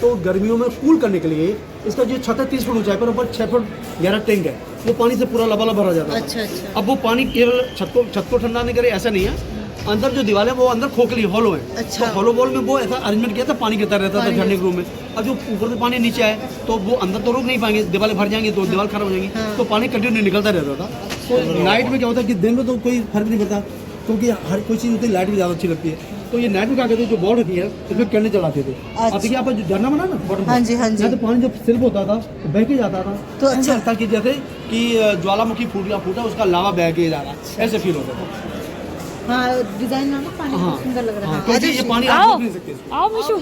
तो गर्मियों में कूल करने के लिए इसका जो छत है 30 फुट ऊंचाई पर, ऊपर 6 फुट गहरा टैंक है, वो पानी से पूरा लबालब भरा जाता है। अच्छा। अब वो पानी केवल छत को ठंडा नहीं करे ऐसा नहीं है, अंदर जो दीवार है वो अंदर खोखली हॉलो है। अच्छा। तो हॉलो वॉल में वो ऐसा अरेंजमेंट किया था, पानी गिरता रहता था झरने के रूम में। अब जो ऊपर से पानी नीचे आए तो वो अंदर तो रुक नहीं पाएंगे, दीवारें भर जाएंगी तो दीवार खराब हो जाएंगी। तो पानी कंटिन्यू निकलता रहता था। तो नाइट में क्या होता है कि दिन में तो कोई फर्क नहीं पड़ता, क्योंकि हर कोई चीज़ होती है, लाइट भी ज़्यादा अच्छी लगती है। तो ये नाइट में क्या करते थे, जो बोर्ड होती है इसमें कैंडल चलाते थे। अब देखिए आप जो झरना बना ना बॉटम, हाँ जी तो पानी जब स्लिप होता था तो बह के जाता था। तो अच्छा लगता कि जैसे कि ज्वालामुखी फूटा उसका लावा बह के जा रहा है, ऐसे फील होता था। हाँ, डिजाइन ना पानी हाँ, सुंदर लग रहा है। क्योंकि ये पानी आप रोक नहीं सकते इसको। आओ मिशु।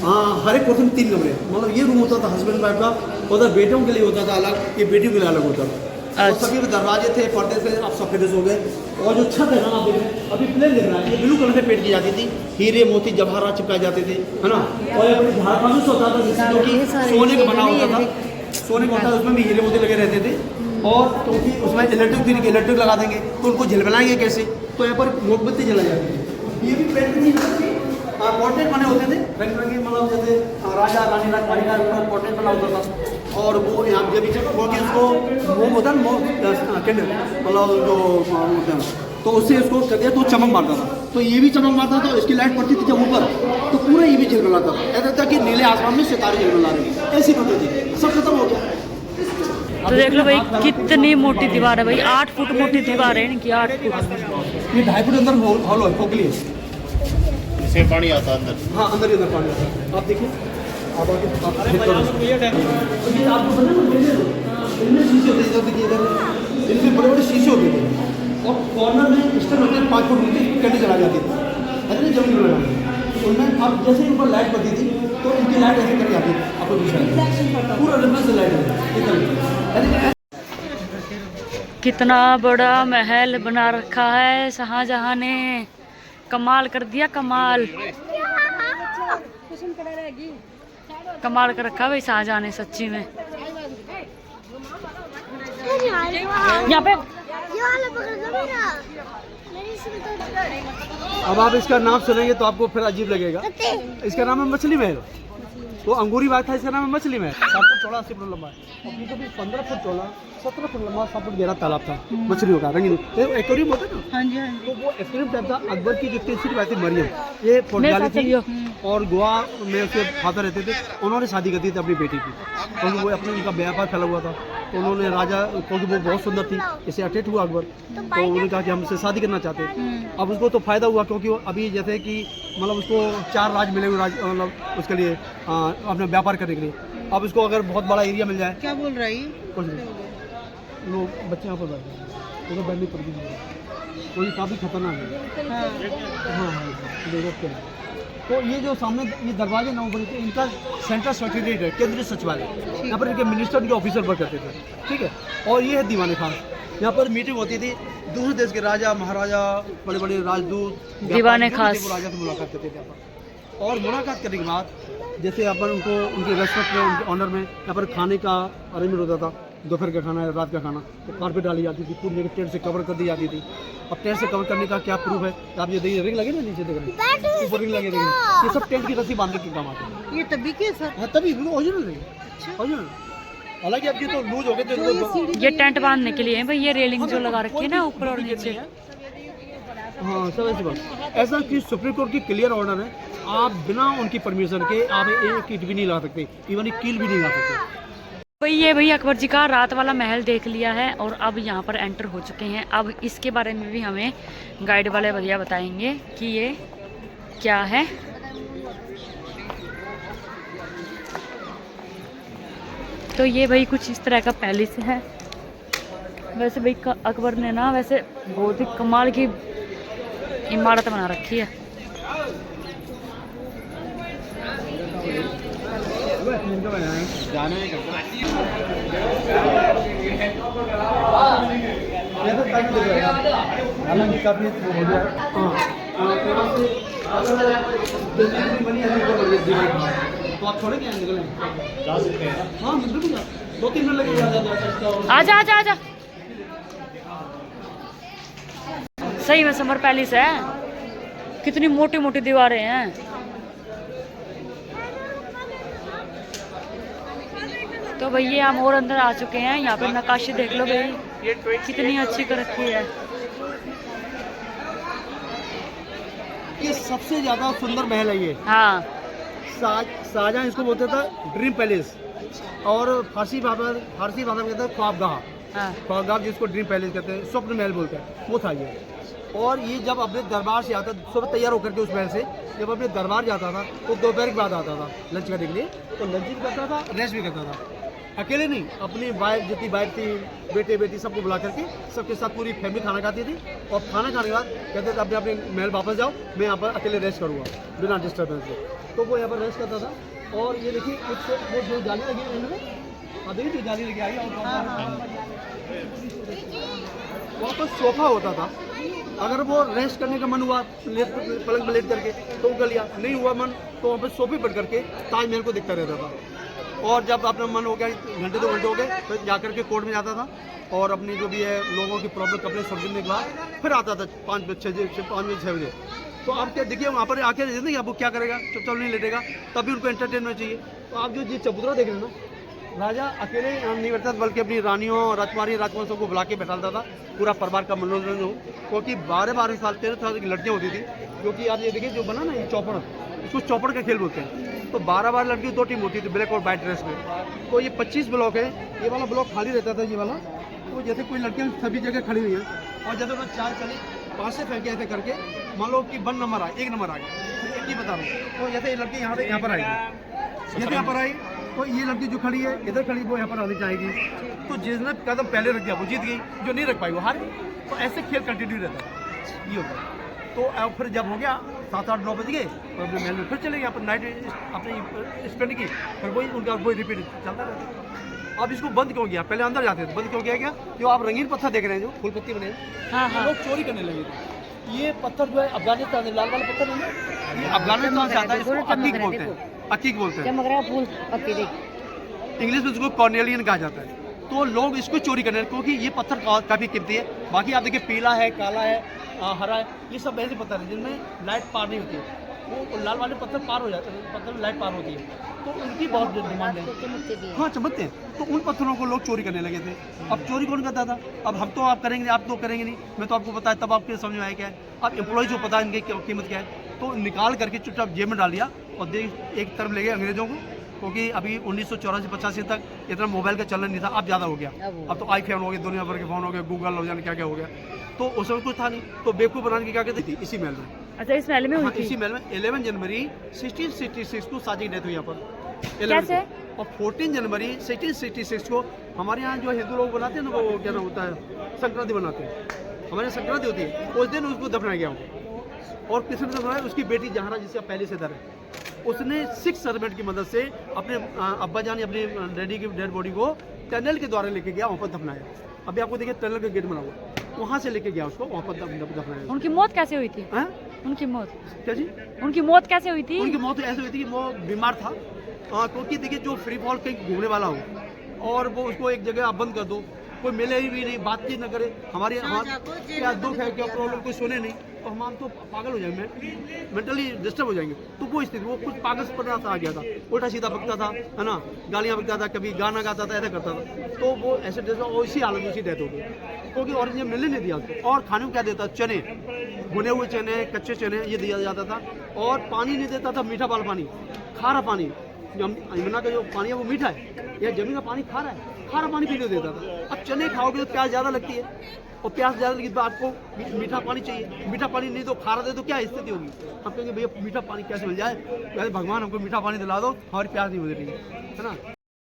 हाँ, हर एक पर्सन में 3 कमरे, मतलब ये रूम होता था हस्बैंड वाइफ का, उधर बेटियों के लिए होता था अलग, ये बेटियों के लिए अलग होता था। और सभी दरवाजे थे, पर्दे थे, अब सफेद हो गए। और जो छत है ना आप देख रहे हैं, अभी प्लेन दिख रहा है, ये ब्लू कलर से पेंट की जाती थी, हीरे मोती जवाहरात चिपकाए जाते थे, है ना। और ये झारखंड होता था जो कि सोने का बना होता था, सोने का होता था, उसमें भी हीरे मोती लगे रहते थे। और क्योंकि उसमें इलेक्ट्रिक लगा देंगे तो उनको झिलमिलाएंगे कैसे, तो यहाँ पर मोमबत्ती जलाई जाती है। ये भी पेंट नहीं होती, पोर्ट्रेट बने होते थे रंग बिरंगे, मतलब जैसे राजा रानी राजकुमारी का पोर्ट्रेट बना होता था। और वो यहाँ जब क्योंकि उसको मोम होता है ना, कैंडल मतलब जो होता है, तो उससे इसको कर दिया तो चमक मारता था। तो ये भी चमक मारता था, इसकी लाइट पड़ती थी जब ऊपर तो पूरा ये भी झिलमिलाता था, ऐसा था कि नीले आसमान में सितारे झिलमिला रहे हैं, ऐसी पद्धति थी। सब खत्म हो गया। तो देख लो भाई कितनी मोटी दीवार है भाई, 8 फुट मोटी दीवार है इनकी, 8 फुट। ये 2.5 फुट अंदर हॉल है, खोखली है, इससे पानी आता है अंदर। हाँ, अंदर ही अंदर पानी आता है। आप देखिए, आप आगे आप चेक करो। तो ये आपको पता है इनमें शीशे होते हैं, इधर देखिए, इधर इनमें बड़े बड़े शीशे होते थे। और कॉर्नर में स्टैंड होते हैं 5 फुट नीचे, कैंडल जला जाती थी, ऐसे नहीं जमीन में लगाती। तो उनमें अब जैसे ही ऊपर लाइट पड़ती थी तो इनकी लाइट ऐसे कर जाती थी, आपको दिखा पूरा रिफ्लेक्स से लाइट है। कितना बड़ा महल बना रखा है शाहजहां ने, कमाल कर दिया, कमाल कमाल कर रखा है भाई शाहजहां ने सच्ची में। यहाँ पे अब आप इसका नाम सुनेंगे तो आपको फिर अजीब लगेगा। इसका नाम है मछली महल। वो अंगूरी बात था, इसका नाम है मछली महल। 7 फुट चौड़ा, 80 फुट लंबा, और ये कभी 15 फुट चौड़ा, 17 फुट लंबा, 7 फुट गहरा तालाब था मछलियों का, रंगीन एक्वेरियम होता है ना। हाँ जी, हाँ जी। तो वो एक्वेरियम टाइप था। अकबर की जो तीसरी वाली थी मरियम, ये पोर्टुगाली थी और गोवा में उसके फादर रहते थे, उन्होंने शादी कर दी थी अपनी बेटी की, क्योंकि वो अपने उनका व्यापार फैला हुआ था। तो उन्होंने राजा, क्योंकि वो बहुत सुंदर थी, इसे अट्रैक्ट हुआ अकबर, तो उन्होंने कहा कि हम इससे शादी करना चाहते हैं। अब उसको तो फायदा हुआ, क्योंकि अभी जैसे कि मतलब उसको 4 राज मिले हुए, मतलब उसके लिए अपने व्यापार करने के लिए। अब उसको अगर बहुत बड़ा एरिया मिल जाए, क्या बोल रहा है कुछ नहीं, लोग बच्चे यहाँ पर बैठे हैं, उधर बैठने पड़ गई, कोई काफ़ी खतरनाक है। हाँ, देखो क्या है। तो ये जो सामने ये दरवाजे ना ऊपर, इनका सेंट्रल सेक्रेटरीट है, केंद्रीय सचिवालय। यहाँ पर इनके मिनिस्टर, इनके ऑफिसर वर्क करते थे, ठीक है। और ये है दीवाने खान, यहाँ पर मीटिंग होती थी, दूसरे देश के राजा महाराजा, बड़े बड़े राजदूत, दीवाने खास राजा से मुलाकात करते थे यहाँ पर। और मुलाकात करने के बाद जैसे अपन उनको उनके रेस्पेक्ट में, उनके ऑनर में यहाँ पर खाने का अरेंजमेंट होता था, दोपहर का खाना है, रात का खाना, तो कारपेट डाली जाती थी, पूरी जगह टेंट से कवर कर दी जाती थी। अब टेंट से कवर करने का क्या प्रूफ है, आप ये देखिए रिंग लगे ना नीचे, देख रहे हैं ऊपर रिंग लगे, देखिए ये सब टेंट की रस्सी बांधने के काम आते हैं। ये तभी के सर? हाँ, तभी ओरिजिनल रिंग, ओरिजिनल। हालांकि अब ये तो लूज हो गए थे, ये टेंट बांधने के लिए है भाई, ये रेलिंग जो लगा रखी है ना ऊपर और नीचे। हाँ, सब ऐसी बात। ऐसा कि सुप्रीम कोर्ट की क्लियर ऑर्डर है, आप बिना उनकी परमिशन के आप एक ईंट भी नहीं ला सकते, इवन एक कील भी नहीं ला सकते। भाई ये भाई अकबर जी का रात वाला महल देख लिया है और अब यहाँ पर एंटर हो चुके हैं। अब इसके बारे में भी हमें गाइड वाले भैया बताएंगे कि ये क्या है। तो ये भाई कुछ इस तरह का पैलेस है। वैसे भाई अकबर ने ना वैसे बहुत ही कमाल की इमारत बना रखी है। जाने नहीं करता। हालांकि काफी हो गया। तो आप छोड़ेंगे निकलें? जा सकते हैं। हाँ, बिल्कुल 2-3 मिनट लगेगा। आजा आजा आजा। सही में समर पैलेस है, कितनी मोटी मोटी दीवारें हैं। तो भैया हम और अंदर आ चुके हैं। यहाँ पे नक्काशी देख लो भाई, कितनी अच्छी कर रखी है। ये सबसे ज्यादा सुंदर महल है ये। हाँ शाहजहां इसको बोलते था ड्रीम पैलेस, और फारसी भाषा में कहते हैं ख्वाबगाह। हाँ ख्वाबगाह जिसको ड्रीम पैलेस कहते हैं, स्वप्न महल बोलते हैं, वो था ये। और ये जब अपने दरबार से आता, सुबह तैयार होकर के उस महल से जब अपने दरबार जाता था तो दोपहर के बाद आता था लंच करने के लिए। तो लंच भी करता था, रेस्ट भी करता था, अकेले नहीं, अपनी वाइफ जितनी वाइफ थी, बेटे बेटी सबको बुला करके सबके साथ पूरी फैमिली खाना खाती थी। और खाना खाने के बाद कहते थे अपने अपने महल वापस जाओ, मैं यहाँ पर अकेले रेस्ट करूँगा बिना डिस्टर्बेंस के। तो वो यहाँ पर रेस्ट करता था। और ये देखिए कुछ वो जो जाली लगी है इनमें, अब देखिए जो जाली लगी आई है, वहाँ पर सोफा होता था। अगर वो रेस्ट करने का मन हुआ पलंग पर लेट करके तो उगल लिया, नहीं हुआ मन तो वहाँ पर सोफे पर करके ताजमहल को देखता रहता था। और जब अपना मन हो गया, घंटे 2 घंटे हो गए, तो जाकर के कोर्ट में जाता था और अपनी जो भी है लोगों की प्रॉब्लम कपड़े समझने के बाद फिर आता था 5 बजे 6 बजे। तो आप क्या देखिए वहाँ पर आके रहते अब वो क्या करेगा, चुपचाप नहीं लेटेगा, तभी उनको एंटरटेनमेंट चाहिए। तो आप जो ये चबूतरा देख रहे हैं ना, राजा अकेले नहीं बैठता था बल्कि अपनी रानियों, राजकुमारी, राजकुमार सबको बुला के बैठाता था, पूरा परिवार का मनोरंजन हो। क्योंकि 12-12 साल 13 साल की लड़कियाँ होती थी, क्योंकि आप ये देखिए जो बना ना ये चौपड़, इसको चौपड़ का खेल बोलते हैं। तो 12 लड़की 2 टीम होती थी ब्लैक और वाइट ड्रेस में। तो ये 25 ब्लॉक है, ये वाला ब्लॉक खाली रहता था ये वाला। तो जैसे कोई लड़कियाँ सभी जगह खड़ी हुई हैं और जैसे उन्होंने 4 चली 5 से फेंके ऐसे करके, मान लो कि 1 नंबर आए, 1 नंबर आ गया, एक ही बता रहा हूँ। तो जैसे ये लड़की यहाँ पर आएगी, जैसे यहाँ पर आई तो ये लड़की जो खड़ी है इधर खड़ी, वो यहाँ पर आनी चाहेगी। तो जिसने कदम पहले रख दिया वो जीत गई, जो नहीं रख पाई वो हार गई। तो ऐसे खेल कंटिन्यू रहता है, ये होता है। तो अब फिर जब हो गया 7-8 9 बज गए तो अपने महल में फिर चले गए, अपन नाइट अपनी स्पेंड की, फिर वही उनका वही रिपीट चलता रहता। अब इसको बंद क्यों किया, पहले अंदर जाते थे, बंद क्यों किया गया? जो आप रंगीन पत्थर देख रहे हैं, जो फूल पत्ती बने हैं, हाँ हाँ। लोग चोरी करने लगे थे। ये पत्थर जो है अफगानिस्तान से, लाल वाला पत्थर है ना, ये अफगानिस्तान से आता है, इसको अकीक बोलते हैं, अकीक बोलते हैं। चमक रहा है फूल पत्ती देख। इंग्लिश में इसको कॉर्नेलियन कहा जाता है। तो लोग इसको चोरी करने, क्योंकि ये पत्थर काफ़ी कीमती है। बाकी आप देखिए पीला है, काला है, हरा है, ये सब ऐसे पत्थर है जिनमें लाइट पार नहीं होती है। वो लाल वाले पत्थर पार हो जाते हैं, पत्थर में लाइट पार होती है, तो उनकी बहुत डिमांड है। हाँ चमकते हैं। तो उन पत्थरों को लोग चोरी करने लगे थे। अब चोरी कौन करता था? अब हम तो आप करेंगे, आप तो करेंगे नहीं, मैं तो आपको बताया तब आपके समझ में आया क्या है। अब एम्प्लॉयज़ को पता है इनकी कीमत क्या है, तो निकाल करके चुपचाप जेब में डाल दिया और एक तरफ ले गए अंग्रेजों को। क्योंकि अभी 1984-85 तक इतना मोबाइल का चलन नहीं था, अब ज़्यादा हो गया। अब तो आईफोन हो गए, दुनिया भर के फ़ोन हो गए, गूगल हो जाने क्या क्या हो गया। तो उस समय कुछ था नहीं, तो बेवकूफ़ बनाने की क्या कहती थी इसी महल में। अच्छा इस महल में हुई थी? इसी महल में 11 जनवरी 1666 को शादी डेथ हुई यहाँ पर। कैसे? और 14 जनवरी 1666 को हमारे यहाँ जो हिंदू लोग बनाते हैं ना, वो क्या नाम होता है, संक्रांति बनाते हैं, हमारे यहाँ संक्रांति होती है, उस दिन उसको दफनाया गया। और किसने दफनाया? उसकी बेटी जहारा, जिसका पहले से दर है, उसने 6 सर्वेंट की मदद से अपने अब्बा जान अपनी डैडी की डेड बॉडी को टनल के द्वारा लेके गया, वहाँ पर दफनाया। अभी आपको देखिए टनल का गेट बना हुआ, वहाँ से लेके गया उसको, वहाँ पर दफनाया। उनकी मौत कैसे हुई थी? हैं? उनकी मौत क्या जी? उनकी मौत कैसे हुई थी? उनकी मौत ऐसे हुई थी कि वो बीमार था। क्योंकि देखिए जो फ्री फॉल कहीं घूमने वाला हो और वो उसको एक जगह आप बंद कर दो, कोई मिले ही भी नहीं, बातचीत न करे, हमारे क्या दुख है, क्या प्रॉब्लम, कोई सुने नहीं, तो हम तो पागल हो जाएंगे, मेंटली डिस्टर्ब हो जाएंगे। तो वो स्थिति, वो कुछ पागलपना सा आ गया था, उल्टा सीधा बकता था, है ना, गालियाँ बकता था, कभी गाना गाता था, ऐसा करता था। तो वो ऐसे इसी हालत में उसी डेथ हो गई, क्योंकि ऑरेंज मिलने नहीं दिया उसको। और खाने को क्या देता? चने, भुने हुए चने, कच्चे चने, ये दिया जाता था। और पानी नहीं देता था, मीठा वाला पानी, खारा पानी। यमुना का जो पानी है वो मीठा है, यह जमीन का पानी खारा है, खारा पानी पीने देता था। अब चने खाओगे तो प्यास ज़्यादा लगती है, और प्यास ज़्यादा लगी तो आपको मीठा पानी चाहिए, मीठा पानी नहीं तो खारा दे तो क्या स्थिति होगी? हम कहेंगे भैया मीठा पानी कैसे मिल जाए, अरे भगवान हमको मीठा पानी दिला दो, हमारी प्यास नहीं बुझ रही है ना।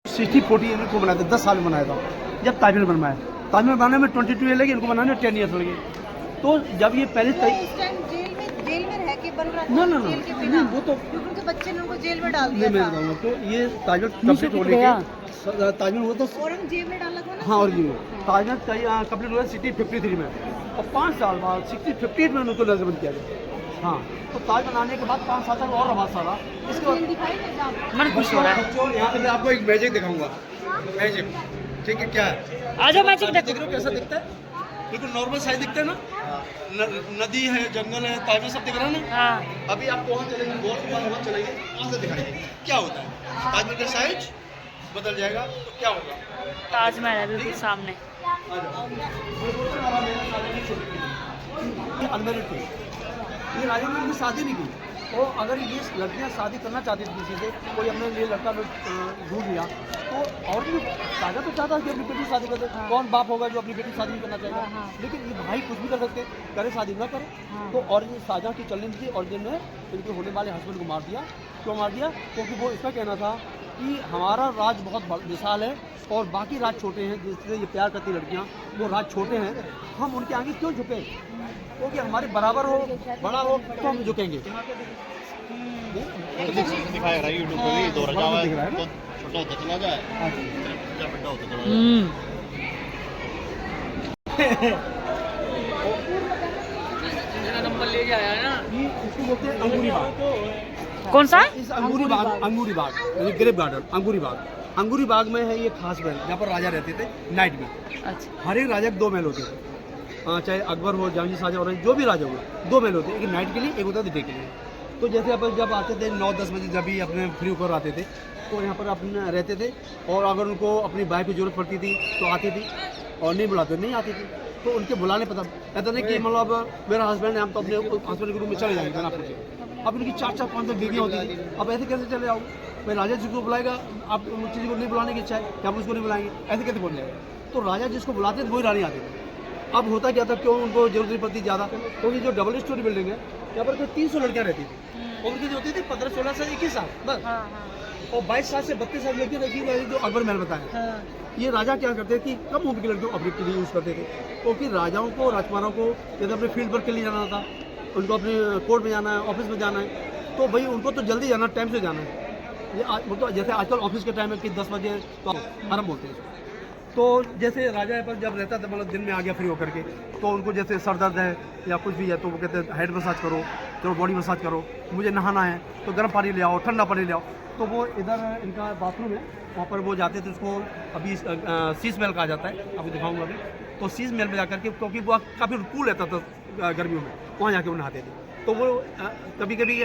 60-40 को बनाया था, 10 साल में बनाया था जब ताजमहल बनवाया। ताजमहल बनाने में 22 ईयर लगे, इनको बनाने में 10 ईयर्स लगे। तो जब ये पहले जेल में रह के बन रहा था, ना नहीं, वो तो उनके बच्चे ने उनको जेल में डाल दिया नहीं, मैं था। बताऊंगा। तो ये ताजमहल कंप्लीट होने के ताजमहल हुआ था, और जेल में डाला था ना। हाँ, और ये ताजमहल कंप्लीट हुआ 1653 में, और 5 साल बाद 1658 में उनको नजरबंद किया गया। हाँ, तो ताज बनाने के बाद 5 साल तक और आवाज सारा। इसके बाद मन खुश हो रहा है। यहाँ पे मैं आपको एक मैजिक दिखाऊंगा, मैजिक, ठीक है? क्या है? आ जाओ मैजिक देख रहे हो कैसा दिखता है? बिल्कुल नॉर्मल साइज दिखता है ना, नदी है, जंगल है, ताजमहल सब दिख रहा है ना। हाँ। अभी आप वहाँ चलेंगे, बहुत वहाँ चलेंगे, वहाँ से दिखाएंगे क्या होता है ताजमहल का साइज। बदल जाएगा तो क्या होगा। ताजमहल है बिल्कुल सामने। आ जाओ। ये अनमैरिड थी, ये राजा ने इनकी शादी नहीं की। और अगर ये लड़कियां शादी करना चाहती थी किसी से, कोई हमने ये लड़का ढूंढ लिया, तो और भी राजा तो चाहता है कि अपनी बेटी शादी कर दे। कौन बाप होगा जो अपनी बेटी शादी नहीं करना चाहेगा। लेकिन ये भाई कुछ भी कर सकते, करे शादी ना करे। तो और ये शाहजहाँ की चलनी थी, और जिनने इनके होने वाले हस्बैंड को मार दिया। क्यों मार दिया? क्योंकि वो इसका कहना था कि हमारा राज बहुत विशाल है और बाकी राज छोटे हैं, जिससे ये प्यार करती लड़कियाँ, वो राज छोटे हैं, हम उनके आगे क्यों झुके? क्योंकि हमारे बराबर हो, बड़ा हो, तो हम झुकेंगे। दिखाया रहा है यूट्यूब पे भी, दो रजा हुआ है तो छोटा होता चला जाए, जब बड़ा होता चला जाए। नंबर ले आया है ना। ये इसको बोलते हैं अंगूरी बाग। कौन सा? इस अंगूरी बाग यानी ग्रेप गार्डन, अंगूरी बाग में है ये खास महल, जहाँ पर राजा रहते थे नाइट में। अच्छा। हर एक राजा के 2 महल होते थे। चाहे अकबर हो, जहांगीर, शाहजहां और जो भी राजा हो, 2 महल होते हैं, एक नाइट के लिए, एक होता है डे के लिए। तो जैसे अपन जब आते थे 9-10 बजे, जब भी अपने फ्री होकर आते थे, तो यहाँ पर अपने रहते थे। और अगर उनको अपनी वाइफ की जरूरत पड़ती थी तो आती थी, और नहीं बुलाते नहीं आती थी। तो उनके बुलाने पता ऐसा नहीं कि मतलब मेरा हस्बैंड है, हम तो अपने हस्बैंड के रूम में चले जाएंगे ना पूछे। अब इनकी 4-4, 5 बीवियाँ होती थी। अब ऐसे कैसे चले आओ? भाई राजा जिसको बुलाएगा, आप किसी को नहीं बुलाने की इच्छा है, क्या आप उसको नहीं बुलाएंगे? ऐसे कैसे बोल जाएगा? तो राजा जिसको बुलाते थे वही रानी आते थे। अब होता क्या था, क्यों उनको जरूरत नहीं पड़ती ज़्यादा, क्योंकि जो डबल स्टोरी बिल्डिंग है, यहाँ पर 300 लड़कियाँ रहती थी। और उनकी जो होती थी 15-16 से 21 साल बस। और 22 साल से 32 साल लड़कियाँ रहती थी, जो अकबर महल बताया। ये राजा क्या करते थे कि कम उम्र की लड़कियों को अपने के लिए यूज़ करते थे। क्योंकि राजाओं को, राजकुमारों को जैसे अपने फील्ड पर के लिए जाना था, उनको अपने कोर्ट में जाना है, ऑफिस में जाना है, तो भाई उनको तो जल्दी जाना, टाइम से जाना है। ये वो तो जैसे आजकल ऑफिस के टाइम है कि 10 बजे तो आराम बोलते हैं। तो जैसे राजा पर जब रहता था, मतलब दिन में आ गया फ्री होकर के, तो उनको जैसे सर दर्द है या कुछ भी है, तो वो कहते हैं हेड मसाज करो, चलो बॉडी मसाज करो, मुझे नहाना है तो गर्म पानी ले आओ, ठंडा पानी ले आओ। तो वो इधर इनका बाथरूम है, वहाँ पर वो जाते थे। उसको अभी शीश महल कहा जाता है, आपको दिखाऊंगा अभी। तो शीश महल में जाकर के, क्योंकि वो काफ़ी कूल रहता था गर्मियों में, वहाँ जाके वो नहाते थे। तो वो कभी कभी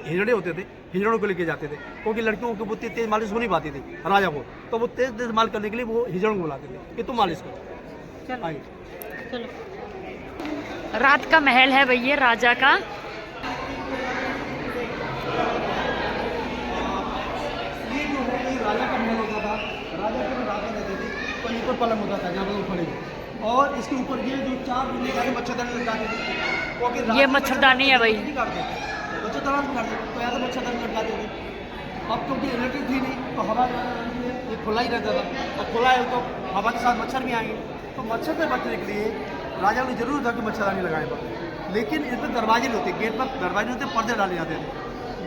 हिजड़े होते थे, हिजड़ों को लेके जाते थे, क्योंकि लड़कियों को बहुत तेज मालिश हो नहीं पाती थी राजा को। तो वो तेज माल करने के लिए वो हिजड़ों को बुलाते थे कि तुम मालिश करो। आइए चलो। रात का महल है भैया राजा का। ये जो है ये राजा का महल होता था। राजा के राजा रहते थे, तो ये पर पलंग होता था जहाँ पर वो खड़े थे। और इसके ऊपर ये जो 4 निगाहें मच्छरदानी लटकाते थे। ये मच्छरदानी है भाई। मच्छरदानी काटते थे, तो यहाँ तो मच्छरदानी लटकाते थे। अब क्योंकि इलेक्ट्रिक थी नहीं, तो हवा ये खुला ही रहता था। और खुला है तो हवा के साथ मच्छर भी आएंगे। तो मच्छर से बचने के लिए राजा को जरूर था कि मच्छरदानी लगाए पर। लेकिन इस पर दरवाजे नहीं होते, गेट पर दरवाजे होते, पर्दे डाले जाते थे।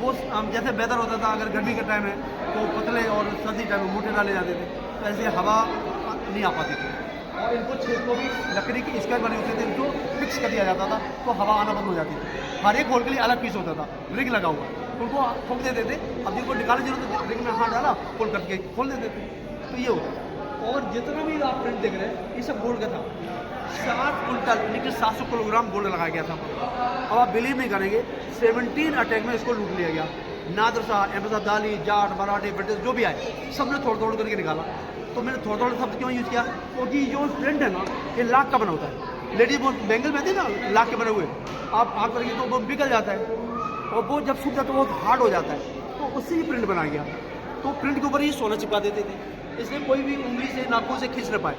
वो जैसे बेहतर होता था, अगर गर्मी का टाइम है तो पतले, और सर्दी टाइम में मोटे डाले जाते थे, तो ऐसे हवा नहीं आ पाती थी। और इनको छेद को भी लकड़ी की स्क्वायर बने होते थे, इनको फिक्स कर दिया जाता था, तो हवा आना बंद हो जाती थी। हर एक होल के लिए अलग पीस होता था, रिंग लगा हुआ, उनको ठोक देते थे। अब जिनको निकालने जरूरत है, रिंग में हाथ डाला, खोल करके खोल देते थे। तो ये होता था। और जितना भी आप प्रिंट देख रहे हैं, ये सब गोल्ड का था। 7 कुंटल यानी कि 700 किलोग्राम गोल्ड लगाया गया था। अब आप बिलीव नहीं करेंगे, 17 अटैक में इसको लूट लिया गया। नादर शाह, अहमद अब्दाली, जाट, मराठे, ब्रिटिश जो भी आए, सब ने थोड़ा करके निकाला। तो मैंने थोड़ा शब्द क्यों यूज़ किया? क्योंकि जो प्रिंट है ना, ये लाख का बना होता है। लेडीज वो बैंगल में थे ना, लाख के बने हुए, आप आग करेंगे तो वो बिगड़ जाता है, और वो जब सूख जाता है वो हार्ड हो जाता है। तो उससे ही प्रिंट बना गया। तो प्रिंट के ऊपर ही सोना चिपका देते थे, इसलिए कोई भी उंगली से, नाखून से खींच न पाए।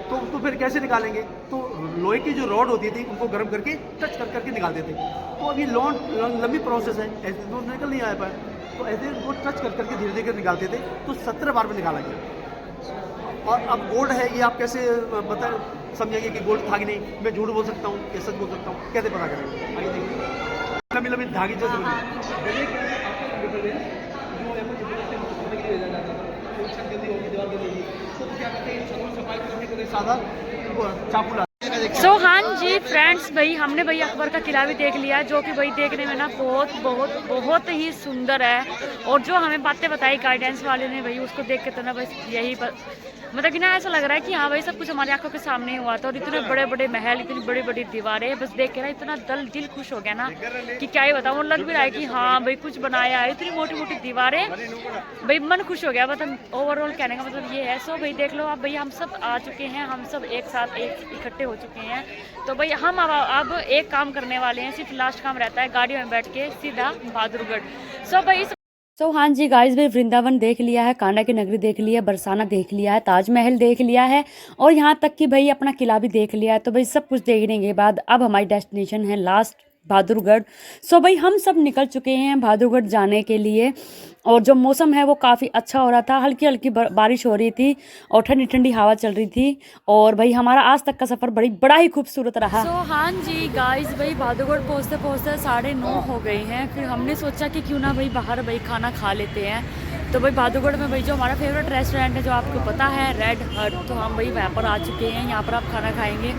तो उसको फिर कैसे निकालेंगे? तो लोहे की जो रॉड होती थी, उनको गर्म करके टच करके निकालते थे। तो अभी लंबी प्रोसेस है, ऐसे तो निकल नहीं आ पाए। तो ऐसे वो टच करके धीरे धीरे निकालते थे। तो 17 बार में निकाला गया। और अब गोल्ड है, ये आप कैसे समझेंगे कि गोल्ड था कि नहीं? मैं झूठ बोल सकता हूँ या सच बोल सकता हूँ, कैसे पता करेंगे? आइए देखिए, लंबी धागे जैसे सो हाँ जी फ्रेंड्स, भाई हमने भाई अकबर का किला भी देख लिया, जो कि भाई देखने में ना बहुत ही सुंदर है। और जो हमें बातें बताई गाइडेंस वाले ने भाई, उसको देख के तो ना बस यही मतलब कि ना ऐसा लग रहा है कि हाँ भाई सब कुछ हमारी आंखों के सामने हुआ था। और इतने बड़े बड़े महल, इतनी बड़ी बड़ी दीवारें, बस देख के ना इतना दिल खुश हो गया ना कि क्या ही बताऊँ। लग भी रहा है कि हाँ भाई कुछ बनाया है। इतनी मोटी मोटी दीवारें, भाई मन खुश हो गया। मतलब ओवरऑल कहने का मतलब ये है। सो भाई देख लो आप, भाई हम सब आ चुके हैं, हम सब एक साथ इकट्ठे हो चुके हैं। तो भाई हम अब एक काम करने वाले हैं, सिर्फ लास्ट काम रहता है गाड़ी में बैठ के सीधा बहादुरगढ़। सो भाई हाँ जी गाइस, भाई वृंदावन देख लिया है, कांडा की नगरी देख लिया है, बरसाना देख लिया है, ताजमहल देख लिया है और यहाँ तक कि भाई अपना किला भी देख लिया है। तो भाई सब कुछ देखने के बाद अब हमारी डेस्टिनेशन है लास्ट बहादुरगढ़। सो भाई हम सब निकल चुके हैं बहादुरगढ़ जाने के लिए। और जो मौसम है वो काफ़ी अच्छा हो रहा था, हल्की हल्की बारिश हो रही थी और ठंडी ठंडी हवा चल रही थी। और भाई हमारा आज तक का सफ़र बड़ा ही खूबसूरत रहा। हाँ जी गाइस, भाई बहादुरगढ़ पहुँचते पहुँचते 9:30 हो गए हैं। फिर हमने सोचा कि क्यों ना भाई बाहर भाई खाना खा लेते हैं। तो भाई बहादुरगढ़ में भाई जो हमारा फेवरेट रेस्टोरेंट है जो आपको पता है, रेड हट, तो हम भाई वहाँ पर आ चुके हैं। यहाँ पर आप खाना खाएंगे,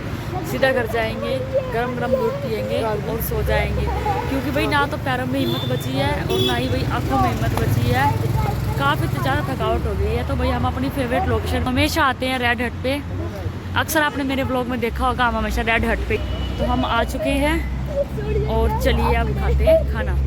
सीधा घर जाएंगे, गरम गरम दूध पियेंगे और सो जाएंगे। क्योंकि भाई ना तो पैरों में हिम्मत बची है और ना ही भाई आँखों में हिम्मत बची है, काफ़ी ज़्यादा थकावट हो गई है। तो भाई हम अपनी फेवरेट लोकेशन हमेशा आते हैं रेड हट पे। अक्सर आपने मेरे ब्लॉग में देखा होगा, हम हमेशा रेड हट पे। तो हम आ चुके हैं और चलिए अब खाते हैं खाना।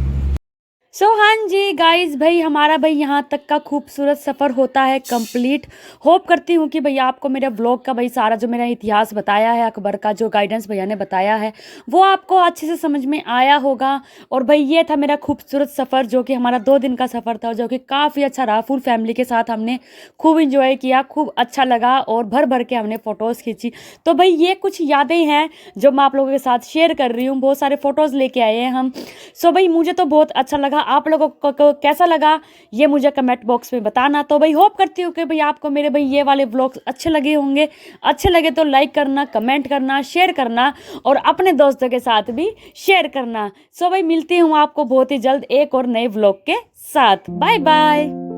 हाँ जी गाइस, भाई हमारा भाई यहाँ तक का खूबसूरत सफ़र होता है कंप्लीट। होप करती हूँ कि भैया आपको मेरे ब्लॉग का भाई सारा जो मेरा इतिहास बताया है, अकबर का जो गाइडेंस भैया ने बताया है वो आपको अच्छे से समझ में आया होगा। और भाई ये था मेरा खूबसूरत सफ़र जो कि हमारा 2 दिन का सफ़र था, जो कि काफ़ी अच्छा रहा। फुल फैमिली के साथ हमने खूब इंजॉय किया, खूब अच्छा लगा और भर भर के हमने फ़ोटोज़ खींची। तो भाई ये कुछ यादें हैं जो मैं आप लोगों के साथ शेयर कर रही हूँ। बहुत सारे फ़ोटोज़ लेके आए हैं हम। भाई मुझे तो बहुत अच्छा लगा, आप लोगों को कैसा लगा ये मुझे कमेंट बॉक्स में बताना। तो भाई होप करती हूँ कि भाई आपको मेरे भाई ये वाले व्लॉग्स अच्छे लगे होंगे। अच्छे लगे तो लाइक करना, कमेंट करना, शेयर करना और अपने दोस्तों के साथ भी शेयर करना। भाई मिलती हूँ आपको बहुत ही जल्द एक और नए व्लॉग के साथ। Bye bye.